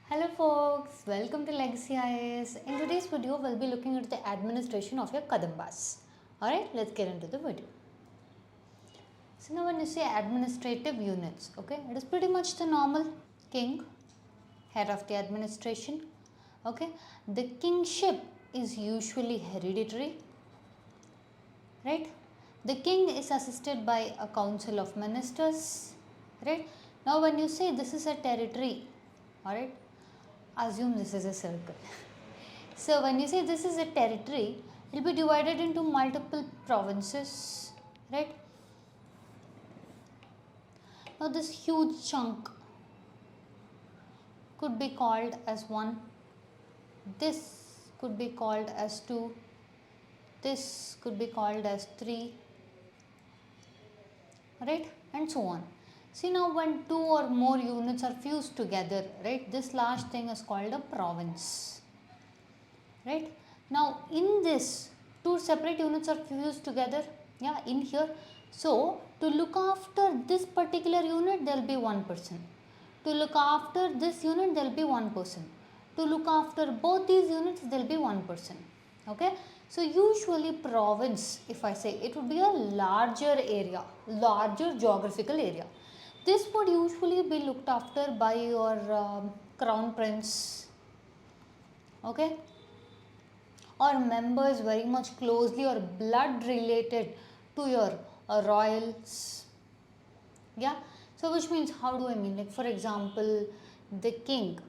Hello folks, welcome to Legacy IAS. In today's video, we'll be looking at the administration of your kadambas. Alright, let's get into the video. So now when you say administrative units, okay, it is pretty much the normal king, head of the administration. Okay, the kingship is usually hereditary, right? The king is assisted by a council of ministers, right? Now when you say this is a territory, alright, assume this is a circle. So when you say this is a territory, it will be divided into multiple provinces, right? Now this huge chunk could be called as 1, this could be called as 2, this could be called as 3, right, and so on. See, now when 2 or more units are fused together, right, this large thing is called a province, right. Now in this, 2 separate units are fused together, yeah, in here. So to look after this particular unit, there will be one person. To look after this unit, there will be one person. To look after both these units, there will be one person. Okay. So usually province, if I say, it would be a larger area, larger geographical area. This would usually be looked after by your crown prince, okay, or members very much closely or blood related to your royals, yeah. So which means, how do I mean? Like for example, the king,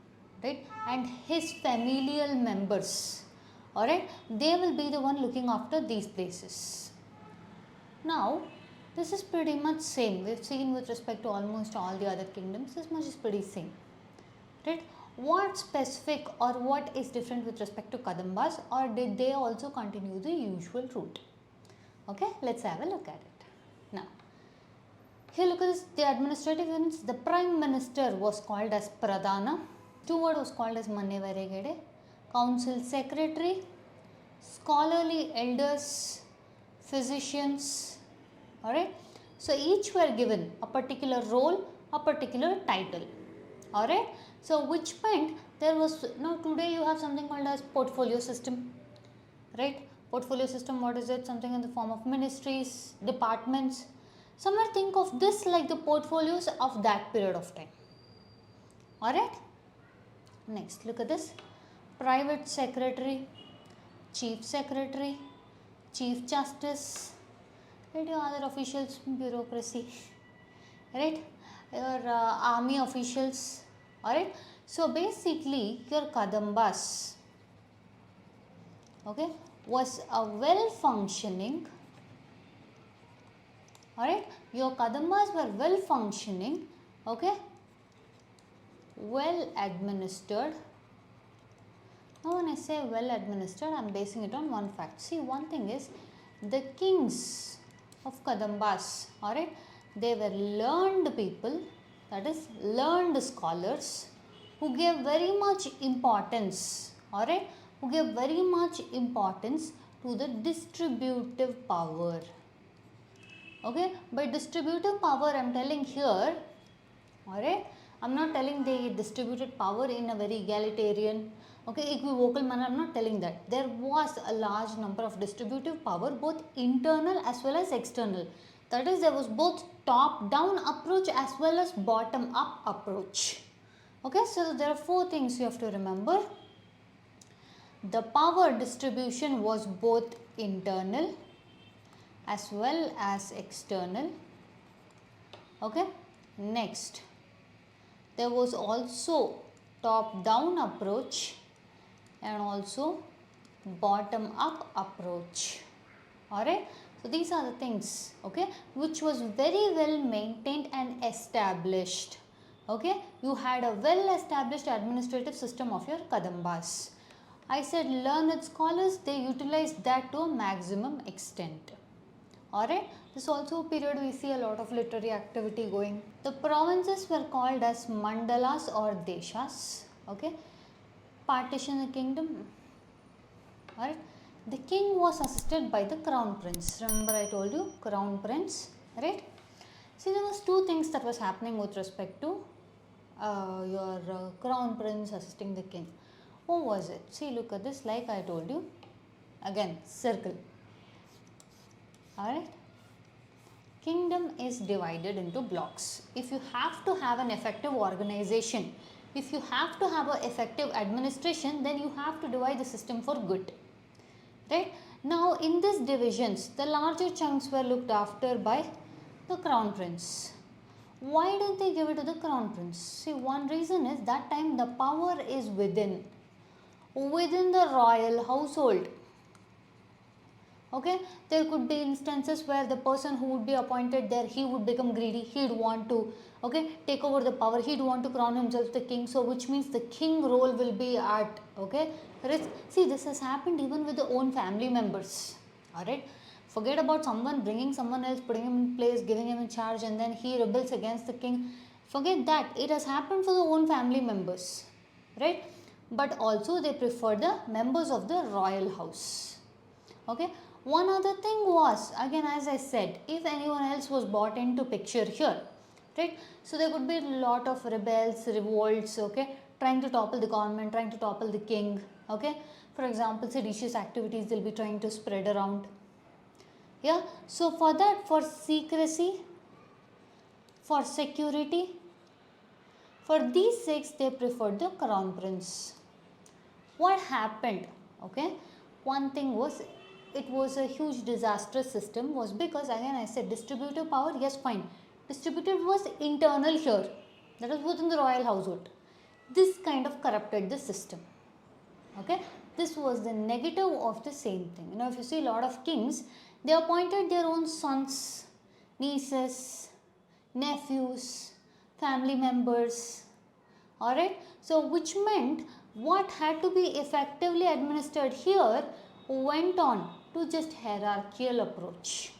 right, and his familial members, alright, they will be the one looking after these places. Now this is pretty much same. We've seen with respect to almost all the other kingdoms, this much is pretty same, right? What specific or what is different with respect to kadambas, or did they also continue the usual route? Okay, let's have a look at it. Now, here look at this, the administrative units. The prime minister was called as pradhana, steward was called as mannevaregede, council secretary, scholarly elders, physicians. Alright, so each were given a particular role, a particular title. Alright, so which meant there was, now today you have something called as portfolio system, right? Portfolio system, what is it? Something in the form of ministries, departments. Somewhere think of this like the portfolios of that period of time. Alright, next look at this, private secretary, chief secretary, chief justice, right, your other officials, bureaucracy, right, your army officials, alright. So basically your kadambas, okay, was a well functioning, alright, your kadambas were well functioning, okay, well administered. Now when I say well administered, I am basing it on one fact. See, one thing is, the kings of kadambas, alright, they were learned people, that is learned scholars, who gave very much importance, alright, who gave very much importance to the distributive power. Okay, by distributive power I am telling here, alright, I am not telling they distributed power in a very egalitarian, okay, equivocal manner. I am not telling that. There was a large number of distributive power, both internal as well as external. That is, there was both top down approach as well as bottom up approach. Okay, so there are 4 things you have to remember. The power distribution was both internal as well as external. Okay, next, there was also top down approach and also bottom up approach. Alright, so these are the things, okay, which was very well maintained and established. Okay, you had a well established administrative system of your kadambas. I said learned scholars, they utilized that to a maximum extent. Alright, this is also a period we see a lot of literary activity going. The provinces were called as mandalas or deshas. Okay, Partition Kingdom. Alright, the king was assisted by the crown prince. Remember I told you, crown prince, right? See, there was 2 things that was happening with respect to crown prince assisting the king. Who was it? See, look at this, like I told you. Again, circle. Alright. Kingdom is divided into blocks. If you have to have an effective organization, if you have to have an effective administration, then you have to divide the system for good. Right? Now, in these divisions, the larger chunks were looked after by the crown prince. Why don't they give it to the crown prince? See, one reason is that time the power is within the royal household. Okay, there could be instances where the person who would be appointed there, he would become greedy, he'd want to, okay, take over the power, he'd want to crown himself the king, so which means the king role will be at, okay, risk. See, this has happened even with the own family members, alright. Forget about someone bringing someone else, putting him in place, giving him in charge, and then he rebels against the king. Forget that. It has happened for the own family members, right? But also they prefer the members of the royal house. Okay. One other thing was, again as I said, if anyone else was brought into picture here, right? So there could be a lot of rebels, revolts, okay, trying to topple the government, trying to topple the king, okay. For example, seditious activities they'll be trying to spread around. Yeah, so for that, for secrecy, for security, for these sakes they preferred the crown prince. What happened? Okay, one thing was, it was a huge disastrous system, was because again I said distributive power, yes fine, distributive was internal here, that was within the royal household. This kind of corrupted the system. Okay, this was the negative of the same thing. You know, if you see a lot of kings, they appointed their own sons, nieces, nephews, family members, alright. So which meant what had to be effectively administered here went on to just hierarchical approach.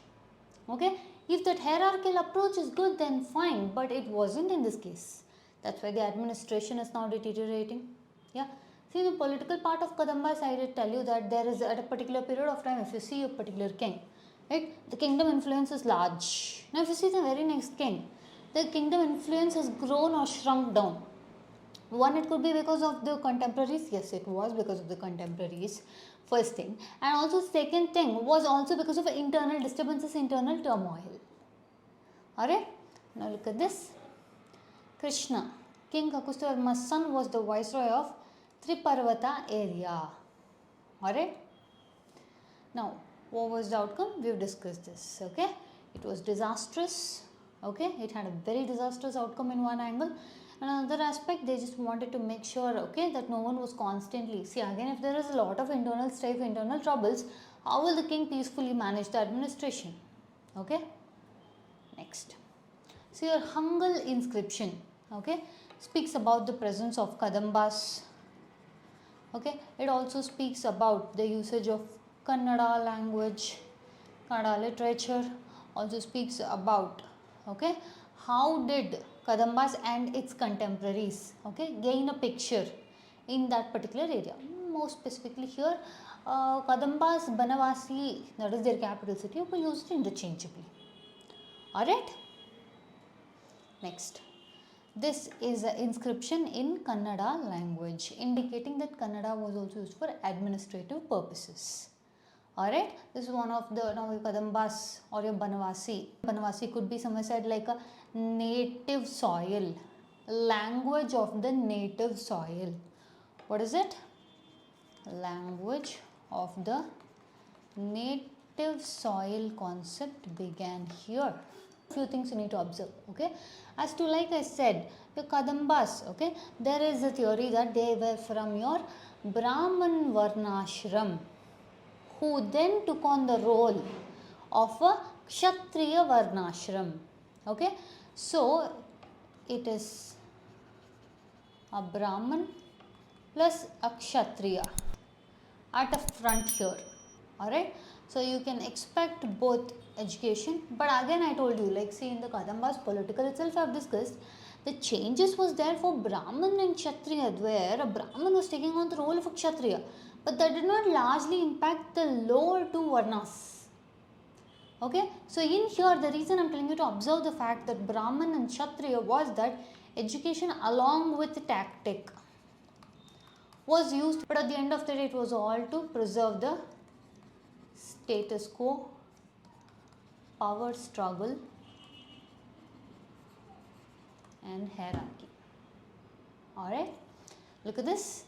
Okay, if that hierarchical approach is good, then fine, but it wasn't in this case. That's why the administration is now deteriorating. Yeah. See, the political part of Kadambas, I did tell you that there is at a particular period of time, if you see a particular king, right, the kingdom influence is large. Now, if you see the very next king, the kingdom influence has grown or shrunk down. One, it could be because of the contemporaries. Yes, it was because of the contemporaries, first thing. And also second thing was also because of internal disturbances, internal turmoil. Alright, now look at this. Krishna, King Kakustavarma's son, was the viceroy of Triparvata area. Alright. Now, what was the outcome? We've discussed this. Okay. It was disastrous. Okay. It had a very disastrous outcome in one angle. Another aspect, they just wanted to make sure, okay, that no one was constantly. See, again, if there is a lot of internal strife, internal troubles, how will the king peacefully manage the administration? Okay. Next. See, your Hangul Inscription, okay, speaks about the presence of kadambas. Okay, it also speaks about the usage of Kannada language, Kannada literature, also speaks about, okay, how did kadambas and its contemporaries, okay, gain a picture in that particular area. More specifically here, kadambas, Banavasi, that is their capital city, were used interchangeably. Alright. Next. This is an inscription in Kannada language, indicating that Kannada was also used for administrative purposes. Alright, this is one of the now Kadambas or your Banavasi. Banavasi could be somewhere said like a native soil, language of the native soil. What is it? Language of the native soil concept began here. Few things you need to observe, okay. As to, like I said, the Kadambas, okay, there is a theory that they were from your Brahman Varnashram, who then took on the role of a Kshatriya Varnashram, okay. So it is a Brahman plus a Kshatriya at a front here, alright. So you can expect both education, but again I told you, like see in the Kadambas political itself I have discussed, the changes was there for Brahman and Kshatriya, where a Brahman was taking on the role of a Kshatriya, but that did not largely impact the lower two Varnas. Okay, so in here the reason I am telling you to observe the fact that Brahman and Kshatriya was that education along with tactic was used, but at the end of the day it was all to preserve the status quo, power struggle and hierarchy. Alright, look at this.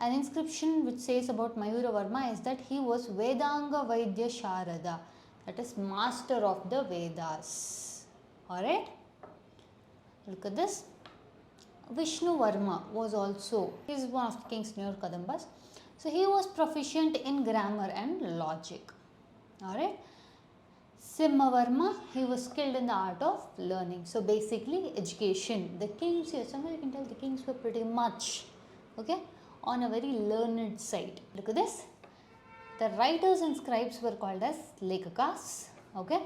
An inscription which says about Mayura Varma is that he was Vedanga Vaidya Sharada, that is master of the Vedas. Alright, look at this. Vishnu Varma was also, he is one of the king's near Kadambas. So he was proficient in grammar and logic. Alright. Simhavarma, he was skilled in the art of learning. So basically education. The kings here, somewhere you can tell the kings were pretty much, okay, on a very learned side. Look at this. The writers and scribes were called as Lekakas. Okay.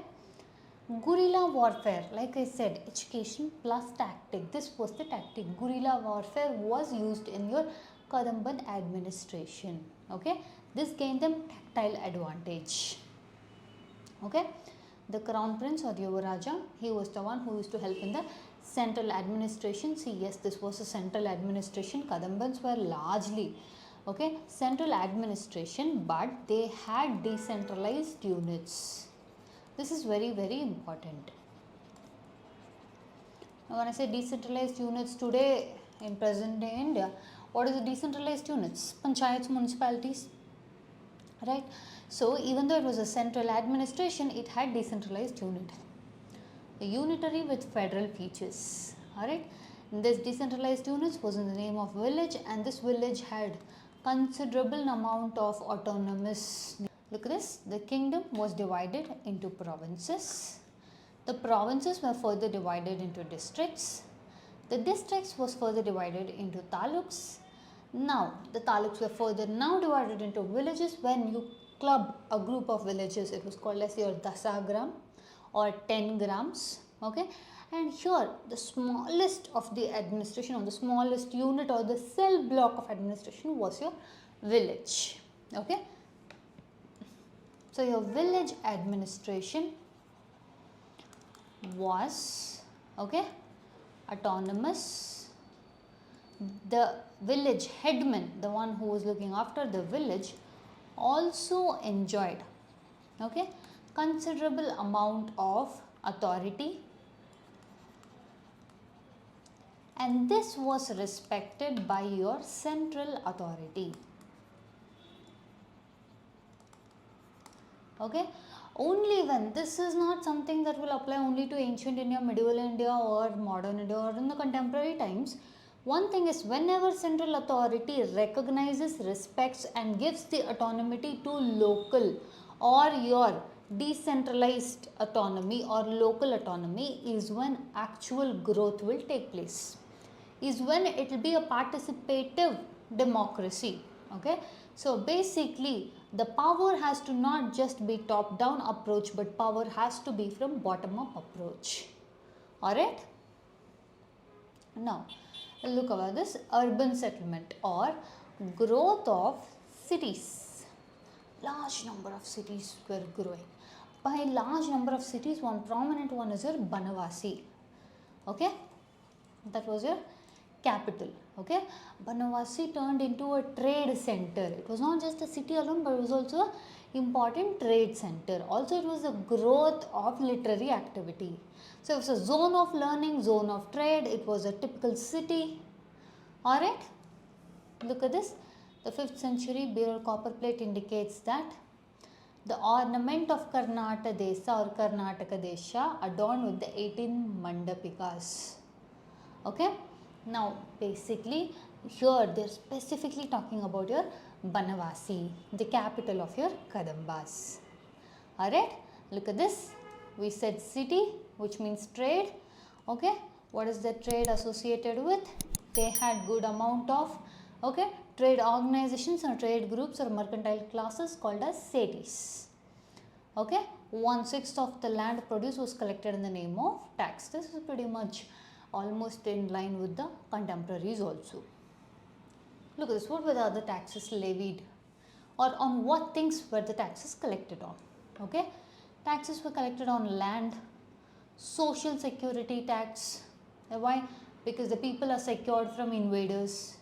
Guerrilla warfare, like I said, education plus tactic. This was the tactic. Guerrilla warfare was used in your Kadamban administration. Okay. This gained them tactile advantage. Okay. The crown prince or Yuvaraja, he was the one who used to help in the central administration. See, yes, this was a central administration. Kadambans were largely, okay, central administration, but they had decentralized units. This is very, very important. Now, when I say decentralized units today in present day India, what is the decentralized units? Panchayats, municipalities, right? So, even though it was a central administration, it had decentralized unit. A unitary with federal features. Alright. This decentralized units was in the name of village, and this village had considerable amount of autonomous. Look at this. The kingdom was divided into provinces. The provinces were further divided into districts. The districts was further divided into taluks. Now, the taluks were further now divided into villages. When you club a group of villages, it was called as your dasagram or 10 grams. Okay, and here the smallest of the administration, or the smallest unit or the cell block of administration was your village. Okay, so your village administration was, okay, autonomous. The village headman, the one who was looking after the village, also enjoyed, okay, considerable amount of authority, and this was respected by your central authority. Okay, only when this is not something that will apply only to ancient India, medieval India or modern India or in the contemporary times. One thing is, whenever central authority recognizes, respects and gives the autonomy to local or your decentralized autonomy or local autonomy, is when actual growth will take place, is when it will be a participative democracy. Okay, so basically the power has to not just be top down approach, but power has to be from bottom up approach. Alright, now look about this urban settlement or growth of cities. Large number of cities were growing. By large number of cities, one prominent one is your Banavasi. Okay, that was your capital. Okay, Banavasi turned into a trade center. It was not just a city alone, but it was also an important trade center. Also, it was a growth of literary activity. So, it was a zone of learning, zone of trade. It was a typical city. Alright, look at this. The 5th century burial copper plate indicates that the ornament of Karnataka Desa or Karnataka Desha adorned with the 18 mandapikas. Okay, now basically here they are specifically talking about your Banavasi, the capital of your Kadambas. Alright, look at this. We said city, which means trade. Okay, what is the trade associated with? They had good amount of, okay, trade organizations or trade groups or mercantile classes called as setis. Okay, 1/6 of the land produce was collected in the name of tax. This is pretty much almost in line with the contemporaries also. Look at this. What were the other taxes levied, or on what things were the taxes collected on? Okay, taxes were collected on land, social security tax. Why? because the people are secured from invaders,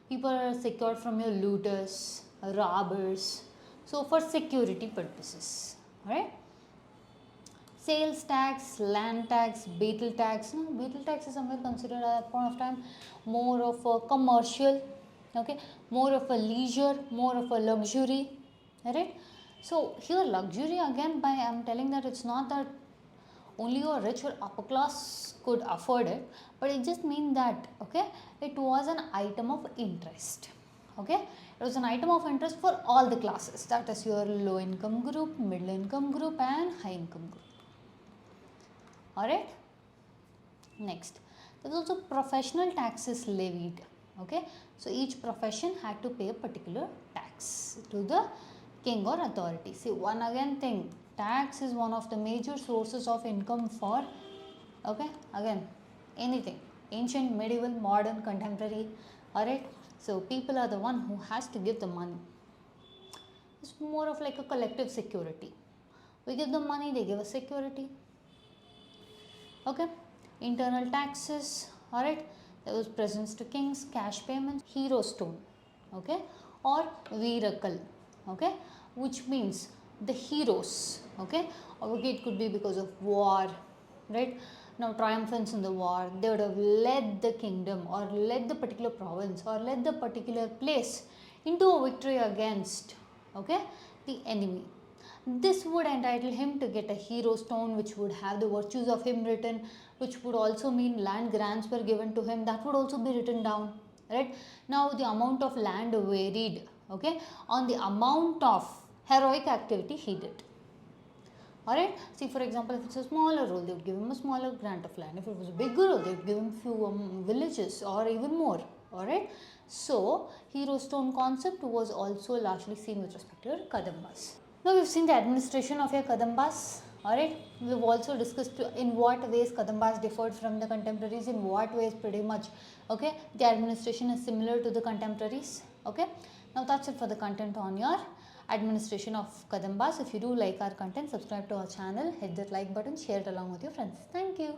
people are secured from your looters, robbers, so for security purposes, alright. Sales tax, land tax, beetle tax. No, beetle tax is somewhere considered at that point of time more of a commercial, okay, more of a leisure, more of a luxury, alright. So here luxury again, by I am telling that it's not that only your rich or upper class could afford it, but it just means that, okay, it was an item of interest, okay, it was an item of interest for all the classes, that is your low income group, middle income group and high income group, alright. Next, there is also professional taxes levied, okay, so each profession had to pay a particular tax to the king or authority. See, one again thing, tax is one of the major sources of income for, okay, again anything, ancient, medieval, modern, contemporary, alright. So people are the one who has to give the money. It's more of like a collective security. We give the money, they give us security, okay. Internal taxes, alright, there was presents to kings, cash payments, hero stone, okay, or virakal, okay, which means the heroes, okay, or okay, it could be because of war, right. Now triumphants in the war, they would have led the kingdom or led the particular province or led the particular place into a victory against, okay, the enemy. This would entitle him to get a hero stone, which would have the virtues of him written, which would also mean land grants were given to him, that would also be written down, right. Now the amount of land varied, okay, on the amount of heroic activity he did, alright. See, for example, if it's a smaller role, they would give him a smaller grant of land. If it was a bigger role, they would give him few villages or even more, alright. So hero stone concept was also largely seen with respect to your kadambas. Now we've seen the administration of your kadambas, alright. We've also discussed in what ways kadambas differed from the contemporaries, in what ways pretty much, okay, the administration is similar to the contemporaries, okay. Now that's it for the content on your administration of kadambas. If you do like our content, subscribe to our channel, hit that like button, share it along with your friends. Thank you.